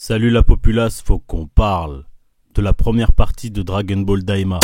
Salut la populace, faut qu'on parle de la première partie de Dragon Ball Daima.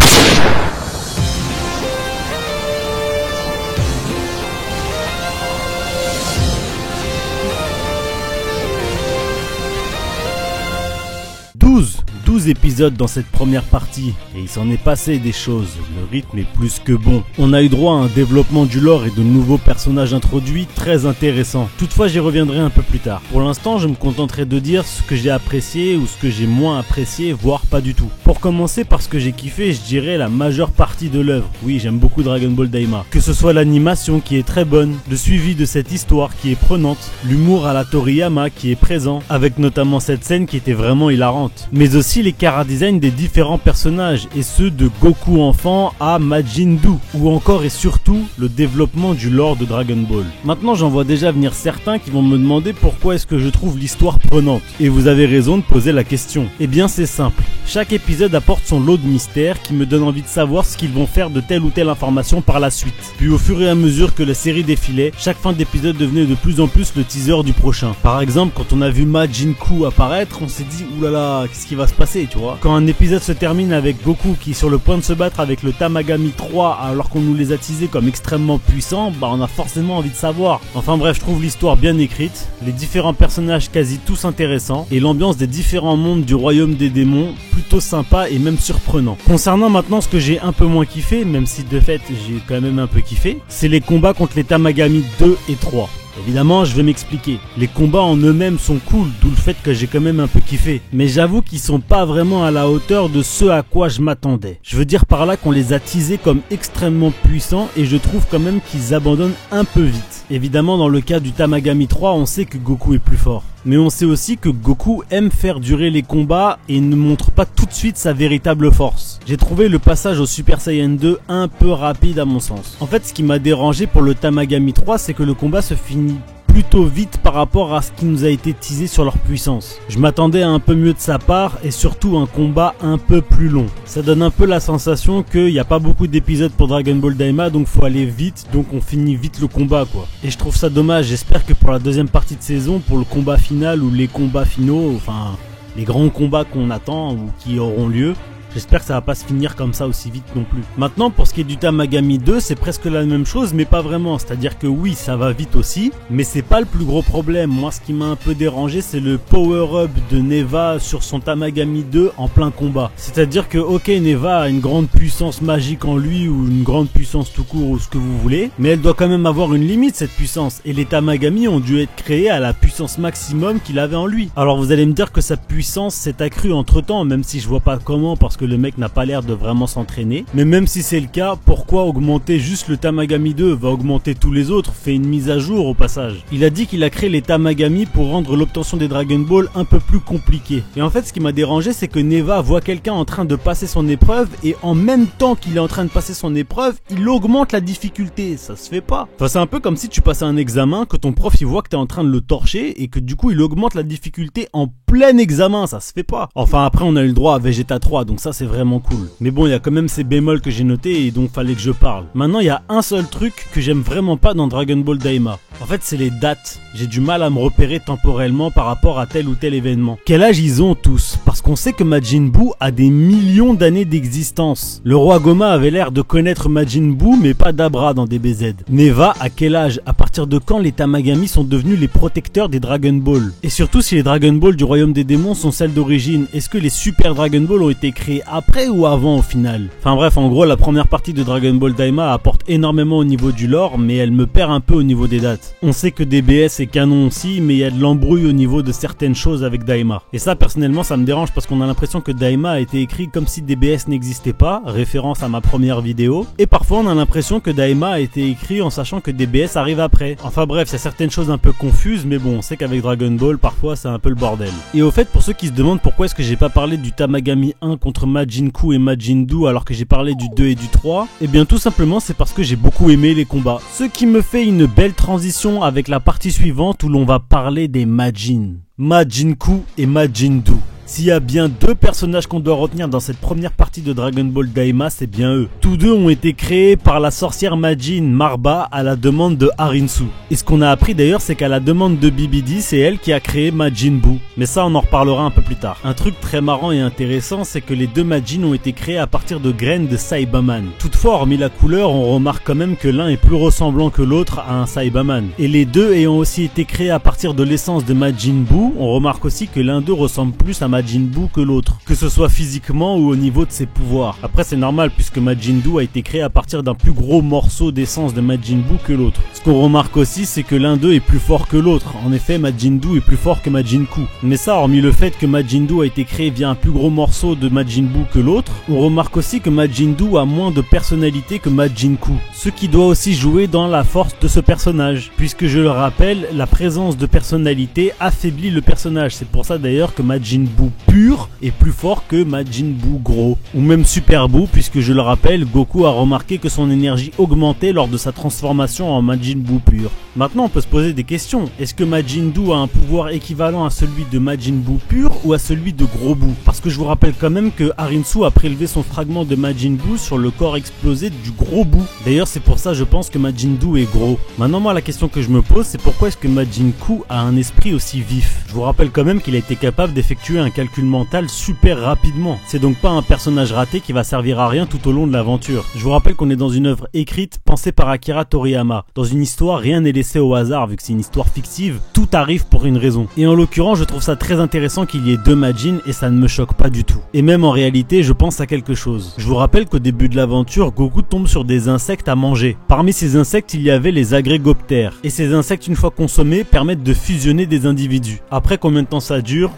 Douze épisodes dans cette première partie, et il s'en est passé des choses, le rythme est plus que bon. On a eu droit à un développement du lore et de nouveaux personnages introduits très intéressants. Toutefois j'y reviendrai un peu plus tard. Pour l'instant je me contenterai de dire ce que j'ai apprécié ou ce que j'ai moins apprécié, voire pas du tout. Pour commencer par ce que j'ai kiffé, je dirais la majeure partie de l'œuvre. Oui, j'aime beaucoup Dragon Ball Daima. Que ce soit l'animation qui est très bonne, le suivi de cette histoire qui est prenante, l'humour à la Toriyama qui est présent, avec notamment cette scène qui était vraiment hilarante. Mais aussi les chara-design des différents personnages, et ceux de Goku enfant à Majin Buu, ou encore et surtout le développement du lore de Dragon Ball. Maintenant j'en vois déjà venir certains qui vont me demander pourquoi est-ce que je trouve l'histoire prenante. Et vous avez raison de poser la question. Eh bien c'est simple, chaque épisode apporte son lot de mystères qui me donne envie de savoir ce qu'ils vont faire de telle ou telle information par la suite. Puis au fur et à mesure que la série défilait, chaque fin d'épisode devenait de plus en plus le teaser du prochain. Par exemple, quand on a vu Majin Buu apparaître, on s'est dit oulala, qu'est-ce qui va se passer, tu vois. Quand un épisode se termine avec Goku qui est sur le point de se battre avec le Tamagami 3 alors qu'on nous les a teasés comme extrêmement puissants, bah on a forcément envie de savoir. Enfin bref, je trouve l'histoire bien écrite, les différents personnages quasi tous intéressants, et l'ambiance des différents mondes du royaume des démons plutôt sympa et même surprenant. Concernant maintenant ce que j'ai un peu moins kiffé, même si de fait j'ai quand même un peu kiffé, c'est les combats contre les Tamagami 2 et 3. Évidemment, je vais m'expliquer. Les combats en eux-mêmes sont cool, d'où le fait que j'ai quand même un peu kiffé. Mais j'avoue qu'ils sont pas vraiment à la hauteur de ce à quoi je m'attendais. Je veux dire par là qu'on les a teasés comme extrêmement puissants, et je trouve quand même qu'ils abandonnent un peu vite. Évidemment, dans le cas du Tamagami 3, on sait que Goku est plus fort. Mais on sait aussi que Goku aime faire durer les combats et ne montre pas tout de suite sa véritable force. J'ai trouvé le passage au Super Saiyan 2 un peu rapide à mon sens. En fait, ce qui m'a dérangé pour le Tamagami 3, c'est que le combat se finit plutôt vite par rapport à ce qui nous a été teasé sur leur puissance. Je m'attendais à un peu mieux de sa part, et surtout un combat un peu plus long. Ça donne un peu la sensation qu'il n'y a pas beaucoup d'épisodes pour Dragon Ball Daima, donc faut aller vite, donc on finit vite le combat quoi. Et je trouve ça dommage, j'espère que pour la deuxième partie de saison, pour le combat final ou les combats finaux, enfin les grands combats qu'on attend ou qui auront lieu, j'espère que ça va pas se finir comme ça aussi vite non plus. Maintenant, pour ce qui est du Tamagami 2, c'est presque la même chose, mais pas vraiment. C'est-à-dire que oui, ça va vite aussi, mais c'est pas le plus gros problème. Moi, ce qui m'a un peu dérangé, c'est le power-up de Neva sur son Tamagami 2 en plein combat. C'est-à-dire que, ok, Neva a une grande puissance magique en lui, ou une grande puissance tout court, ou ce que vous voulez, mais elle doit quand même avoir une limite, cette puissance. Et les Tamagami ont dû être créés à la puissance maximum qu'il avait en lui. Alors vous allez me dire que sa puissance s'est accrue entre-temps, même si je vois pas comment, parce que le mec n'a pas l'air de vraiment s'entraîner. Mais même si c'est le cas, pourquoi augmenter juste le Tamagami 2? Va augmenter tous les autres, fait une mise à jour au passage. Il a dit qu'il a créé les Tamagami pour rendre l'obtention des Dragon Ball un peu plus compliquée. Et en fait, ce qui m'a dérangé, c'est que Neva voit quelqu'un en train de passer son épreuve, et en même temps qu'il est en train de passer son épreuve, il augmente la difficulté. Ça se fait pas. Enfin, c'est un peu comme si tu passais un examen, que ton prof il voit que t'es en train de le torcher, et que du coup il augmente la difficulté en plein examen. Ça se fait pas. Enfin, après on a eu le droit à Vegeta 3, donc ça c'est vraiment cool. Mais bon, il y a quand même ces bémols que j'ai notés, et donc fallait que je parle. Maintenant, il y a un seul truc que j'aime vraiment pas dans Dragon Ball Daima. En fait, c'est les dates. J'ai du mal à me repérer temporellement par rapport à tel ou tel événement. Quel âge ils ont tous? Parce qu'on sait que Majin Buu a des millions d'années d'existence. Le roi Goma avait l'air de connaître Majin Buu, mais pas Dabra dans DBZ. Neva, à quel âge? À partir de quand les Tamagami sont devenus les protecteurs des Dragon Ball? Et surtout, si les Dragon Ball du royaume des démons sont celles d'origine, est-ce que les Super Dragon Ball ont été créés après ou avant au final? Enfin bref, en gros, la première partie de Dragon Ball Daima apporte énormément au niveau du lore, mais elle me perd un peu au niveau des dates. On sait que DBS est canon aussi, mais il y a de l'embrouille au niveau de certaines choses avec Daima. Et ça, personnellement, ça me dérange parce qu'on a l'impression que Daima a été écrit comme si DBS n'existait pas, référence à ma première vidéo. Et parfois, on a l'impression que Daima a été écrit en sachant que DBS arrive après. Enfin bref, il y a certaines choses un peu confuses, mais bon, on sait qu'avec Dragon Ball, parfois, c'est un peu le bordel. Et au fait, pour ceux qui se demandent pourquoi est-ce que j'ai pas parlé du Tamagami 1 contre Majin Buu et Majin Buu alors que j'ai parlé du 2 et du 3, eh bien tout simplement c'est parce que j'ai beaucoup aimé les combats. Ce qui me fait une belle transition avec la partie suivante où l'on va parler des Majin Buu et Majin Buu. S'il y a bien deux personnages qu'on doit retenir dans cette première partie de Dragon Ball Daima, c'est bien eux. Tous deux ont été créés par la sorcière Majin Marba à la demande de Harinsu. Et ce qu'on a appris d'ailleurs, c'est qu'à la demande de Bibidi, c'est elle qui a créé Majin Buu. Mais ça, on en reparlera un peu plus tard. Un truc très marrant et intéressant, c'est que les deux Majin ont été créés à partir de graines de Saibaman. Toutefois, hormis la couleur, on remarque quand même que l'un est plus ressemblant que l'autre à un Saibaman. Et les deux ayant aussi été créés à partir de l'essence de Majin Buu, on remarque aussi que l'un d'eux ressemble plus à Majin Buu que l'autre, que ce soit physiquement ou au niveau de ses pouvoirs. Après, c'est normal puisque Majin Buu a été créé à partir d'un plus gros morceau d'essence de Majin Buu que l'autre. Ce qu'on remarque aussi, c'est que l'un d'eux est plus fort que l'autre. En effet, Majin Buu est plus fort que Majin Ku. Mais ça, hormis le fait que Majin Buu a été créé via un plus gros morceau de Majin Buu que l'autre, on remarque aussi que Majin Buu a moins de personnalité que Majin Ku, ce qui doit aussi jouer dans la force de ce personnage, puisque je le rappelle, la présence de personnalité affaiblit le personnage. C'est pour ça d'ailleurs que Majin Buu pur est plus fort que Majin Buu gros, ou même Super Buu, puisque je le rappelle, Goku a remarqué que son énergie augmentait lors de sa transformation en Majin Buu pur. Maintenant on peut se poser des questions, est-ce que Majin Buu a un pouvoir équivalent à celui de Majin Buu pur ou à celui de Gros Buu? Parce que je vous rappelle quand même que Harinsu a prélevé son fragment de Majin Buu sur le corps explosé du Gros Buu. D'ailleurs c'est pour ça je pense que Majin Buu est gros. Maintenant moi la question que je me pose, c'est pourquoi est-ce que Majin Ku a un esprit aussi vif? Je vous rappelle quand même qu'il a été capable d'effectuer un calcul mental super rapidement. C'est donc pas un personnage raté qui va servir à rien tout au long de l'aventure. Je vous rappelle qu'on est dans une œuvre écrite, pensée par Akira Toriyama. Dans une histoire, rien n'est laissé au hasard, vu que c'est une histoire fictive, tout arrive pour une raison. Et en l'occurrence, je trouve ça très intéressant qu'il y ait deux Majin et ça ne me choque pas du tout. Et même en réalité, je pense à quelque chose. Je vous rappelle qu'au début de l'aventure, Goku tombe sur des insectes à manger. Parmi ces insectes, il y avait les agrégoptères. Et ces insectes, une fois consommés, permettent de fusionner des individus. Après combien de temps ça dure ?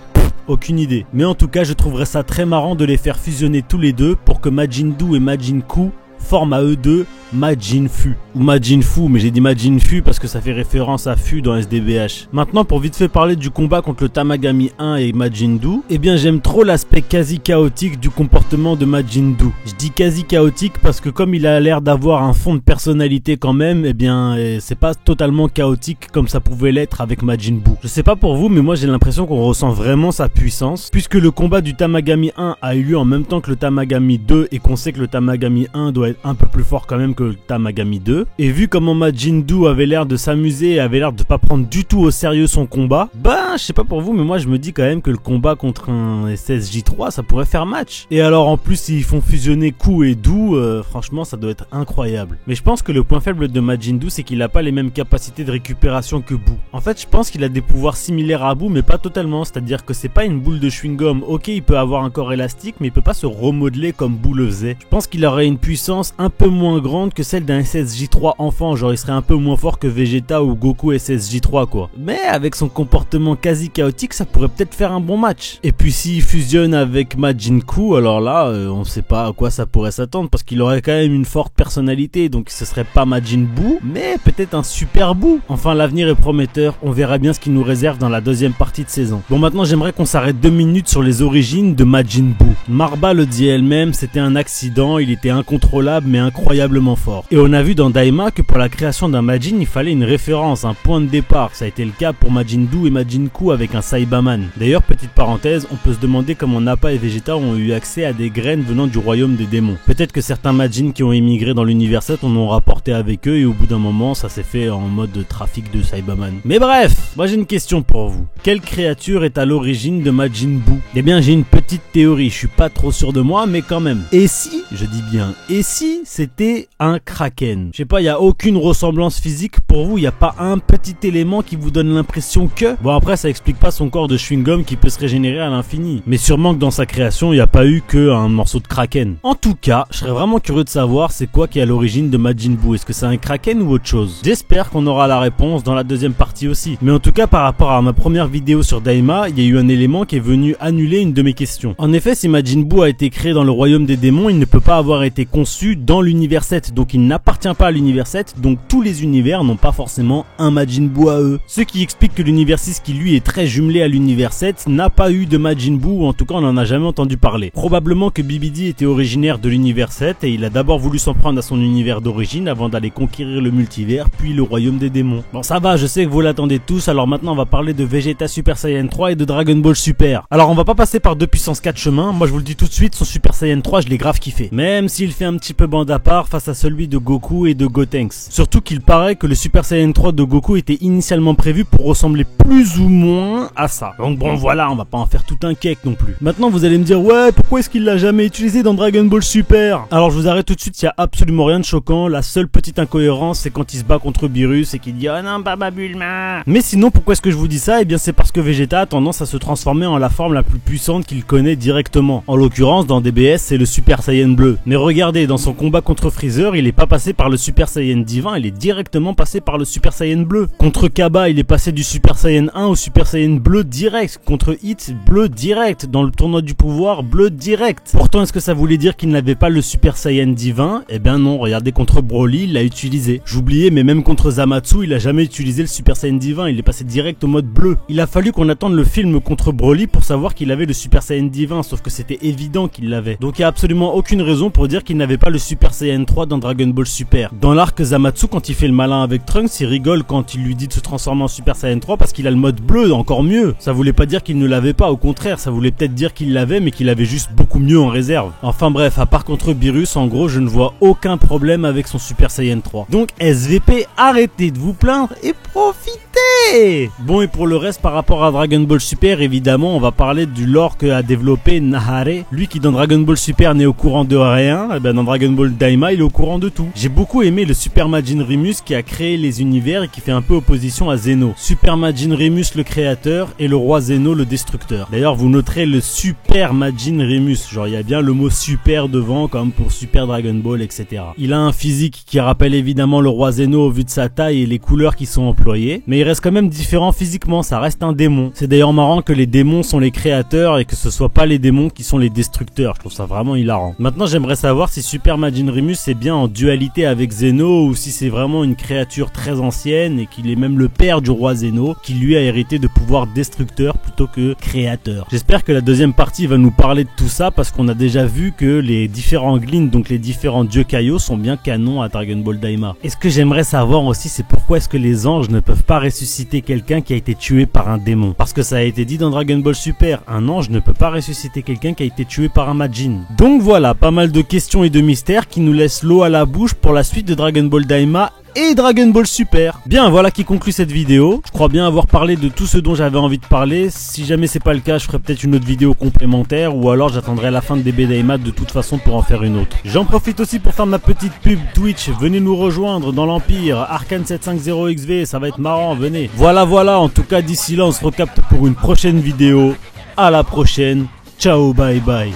Aucune idée. Mais en tout cas, je trouverais ça très marrant de les faire fusionner tous les deux pour que Majin Buu et Majin Ku forment à eux deux Majin Fu. Ou Majin Fu, mais j'ai dit Majin Fu parce que ça fait référence à Fu dans SDBH. Maintenant, pour vite fait parler du combat contre le Tamagami 1 et Majin Buu, eh bien j'aime trop l'aspect quasi chaotique du comportement de Majin Buu. Je dis quasi chaotique parce que comme il a l'air d'avoir un fond de personnalité quand même, eh bien c'est pas totalement chaotique comme ça pouvait l'être avec Majin Buu. Je sais pas pour vous, mais moi j'ai l'impression qu'on ressent vraiment sa puissance, puisque le combat du Tamagami 1 a eu lieu en même temps que le Tamagami 2 et qu'on sait que le Tamagami 1 doit être un peu plus fort quand même que le Tamagami 2. Et vu comment Majin Buu avait l'air de s'amuser et avait l'air de pas prendre du tout au sérieux son combat, je sais pas pour vous, mais moi je me dis quand même que le combat contre un SSJ3 ça pourrait faire match. Et alors en plus s'ils font fusionner Ku et Buu, franchement ça doit être incroyable. Mais je pense que le point faible de Majin Buu c'est qu'il a pas les mêmes capacités de récupération que Buu. En fait je pense qu'il a des pouvoirs similaires à Buu mais pas totalement, c'est-à-dire que c'est pas une boule de chewing-gum. Ok, il peut avoir un corps élastique mais il peut pas se remodeler comme Buu le faisait. Je pense qu'il aurait une puissance un peu moins grande que celle d'un SSJ3 enfant, genre il serait un peu moins fort que Vegeta ou Goku SSJ3 quoi. Mais avec son comportement quasi chaotique, ça pourrait peut-être faire un bon match. Et puis s'il fusionne avec Majin Ku, alors là, on sait pas à quoi ça pourrait s'attendre parce qu'il aurait quand même une forte personnalité, donc ce serait pas Majin Buu, mais peut-être un Super Buu. Enfin l'avenir est prometteur, on verra bien ce qu'il nous réserve dans la deuxième partie de saison. Bon maintenant j'aimerais qu'on s'arrête 2 minutes sur les origines de Majin Buu. Marba le dit elle-même, c'était un accident, il était incontrôlable mais incroyablement fort. Et on a vu dans Daima que pour la création d'un Majin, il fallait une référence, un point de départ. Ça a été le cas pour Majin Buu et Majin Ku avec un Saibaman. D'ailleurs, petite parenthèse, on peut se demander comment Nappa et Vegeta ont eu accès à des graines venant du royaume des démons. Peut-être que certains Majin qui ont émigré dans l'univers 7 en ont rapporté avec eux et au bout d'un moment, ça s'est fait en mode de trafic de Saibaman. Mais bref, moi j'ai une question pour vous. Quelle créature est à l'origine de Majin Buu? Eh bien, j'ai une petite théorie, je suis pas trop sûr de moi, mais quand même. Et si, je dis bien, et si c'était un Kraken? Je sais pas, il y a aucune ressemblance physique pour vous, il y a pas un petit élément qui vous donne l'impression que... Bon après ça explique pas son corps de chewing-gum qui peut se régénérer à l'infini. Mais sûrement que dans sa création, il n'y a pas eu que un morceau de Kraken. En tout cas, je serais vraiment curieux de savoir c'est quoi qui est à l'origine de Majin Buu. Est-ce que c'est un Kraken ou autre chose? J'espère qu'on aura la réponse dans la deuxième partie aussi. Mais en tout cas, par rapport à ma première vidéo sur Daima, il y a eu un élément qui est venu annuler une de mes questions. En effet, si Majin Buu a été créé dans le royaume des démons, il ne peut pas avoir été conçu dans l'univers 7, donc il n'appartient pas à l'univers 7, donc tous les univers n'ont pas forcément un Majin Buu à eux. Ce qui explique que l'univers 6, qui lui est très jumelé à l'univers 7, n'a pas eu de Majin Buu, ou en tout cas on n'en a jamais entendu parler. Probablement que Bibidi était originaire de l'univers 7 et il a d'abord voulu s'en prendre à son univers d'origine avant d'aller conquérir le multivers, puis le royaume des démons. Bon ça va, je sais que vous l'attendez tous, alors maintenant on va parler de Vegeta Super Saiyan 3 et de Dragon Ball Super. Alors on va pas passer par 2 puissance 4 chemins, moi je vous le dis tout de suite, son Super Saiyan 3 je l'ai grave kiffé. Même s'il fait un petit peu bande à part face à celui de Goku et de Gotenks. Surtout qu'il paraît que le Super Saiyan 3 de Goku était initialement prévu pour ressembler plus ou moins à ça. Donc bon voilà, on va pas en faire tout un cake non plus. Maintenant vous allez me dire ouais, pourquoi est-ce qu'il l'a jamais utilisé dans Dragon Ball Super? Alors je vous arrête tout de suite, il y a absolument rien de choquant, la seule petite incohérence c'est quand il se bat contre Beerus et qu'il dit oh non Baba Bulma. Mais sinon pourquoi est-ce que je vous dis ça? Eh bien c'est parce que Vegeta a tendance à se transformer en la forme la plus puissante qu'il connaît directement. En l'occurrence dans DBS c'est le Super Saiyan bleu. Mais regardez, dans son combat contre Freezer, il est pas passé par le Super Saiyan divin, il est directement passé par le Super Saiyan bleu. Contre Kaba, il est passé du Super Saiyan 1 au Super Saiyan bleu direct. Contre Hit, bleu direct. Dans le tournoi du pouvoir, bleu direct. Pourtant, est-ce que ça voulait dire qu'il n'avait pas le Super Saiyan divin? Eh ben non, regardez, contre Broly, il l'a utilisé. J'oubliais, mais même contre Zamasu, il a jamais utilisé le Super Saiyan divin, il est passé direct au mode bleu. Il a fallu qu'on attende le film contre Broly pour savoir qu'il avait le Super Saiyan divin, sauf que c'était évident qu'il l'avait. Donc il y a absolument aucune raison pour dire qu'il n'avait pas le Super Saiyan 3 dans Dragon Ball Super. Dans l'arc Zamasu, quand il fait le malin avec Trunks, il rigole quand il lui dit de se transformer en Super Saiyan 3 parce qu'il a le mode bleu, encore mieux. Ça voulait pas dire qu'il ne l'avait pas, au contraire, ça voulait peut-être dire qu'il l'avait mais qu'il avait juste beaucoup mieux en réserve. Enfin bref, à part contre Beerus, en gros, je ne vois aucun problème avec son Super Saiyan 3. Donc SVP, arrêtez de vous plaindre et profitez! Bon, et pour le reste, par rapport à Dragon Ball Super, évidemment, on va parler du lore que a développé Nahare. Lui qui dans Dragon Ball Super n'est au courant de rien, et ben dans Dragon Ball Daima, il est au courant de tout. J'ai beaucoup aimé le Super Majin Remus qui a créé les univers et qui fait un peu opposition à Zeno. Super Majin Remus le créateur et le roi Zeno le destructeur. D'ailleurs, vous noterez le Super Majin Remus, genre il y a bien le mot super devant comme pour Super Dragon Ball, etc. Il a un physique qui rappelle évidemment le roi Zeno au vu de sa taille et les couleurs qui sont employées, mais il reste quand même différent physiquement, ça reste un démon. C'est d'ailleurs marrant que les démons sont les créateurs et que ce soit pas les démons qui sont les destructeurs, je trouve ça vraiment hilarant. Maintenant j'aimerais savoir si Super Majin Remus est bien en dualité avec Zeno ou si c'est vraiment une créature très ancienne et qu'il est même le père du roi Zeno qui lui a hérité de pouvoirs destructeurs plutôt que créateurs. J'espère que la deuxième partie va nous parler de tout ça parce qu'on a déjà vu que les différents Glins, donc les différents dieux Kaio, sont bien canons à Dragon Ball Daima. Et ce que j'aimerais savoir aussi, c'est pourquoi est-ce que les anges ne peuvent pas ressusciter quelqu'un qui a été tué par un démon? Parce que ça a été dit dans Dragon Ball Super, un ange ne peut pas ressusciter quelqu'un qui a été tué par un Majin. Donc voilà, pas mal de questions et de mystères qui nous laissent l'eau à la bouche pour la suite de Dragon Ball Daima et Dragon Ball Super. Bien, voilà qui conclut cette vidéo. Je crois bien avoir parlé de tout ce dont j'avais envie de parler. Si jamais c'est pas le cas, je ferai peut-être une autre vidéo complémentaire ou alors j'attendrai la fin de DB Daima de toute façon pour en faire une autre. J'en profite aussi pour faire ma petite pub Twitch. Venez nous rejoindre dans l'Empire. Arcane750XV, ça va être marrant, venez. Voilà, en tout cas d'ici là on se recapte pour une prochaine vidéo. À la prochaine. Ciao, bye bye.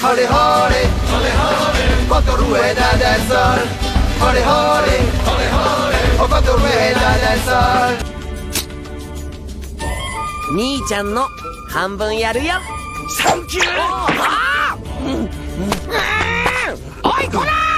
Hole hole, hole hole, quanto rueda del sol. Hole hole, hole hole, oh quanto rueda del sol. 兄ちゃんの半分やるよ。サンキュー。おいこら！